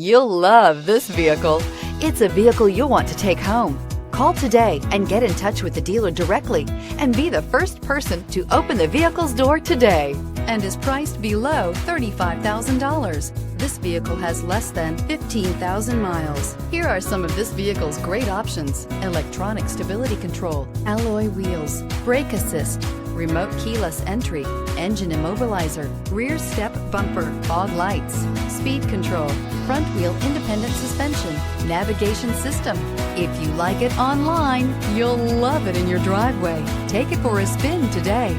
You'll love this vehicle. It's a vehicle you'll want to take home. Call today and get in touch with the dealer directly and be the first person to open the vehicle's door today, and is priced below $35,000. This vehicle has less than 15,000 miles. Here are some of this vehicle's great options: electronic stability control, alloy wheels, brake assist, remote keyless entry, engine immobilizer, rear step bumper, fog lights, speed control, front wheel independent suspension, navigation system. If you like it online, you'll love it in your driveway. Take it for a spin today.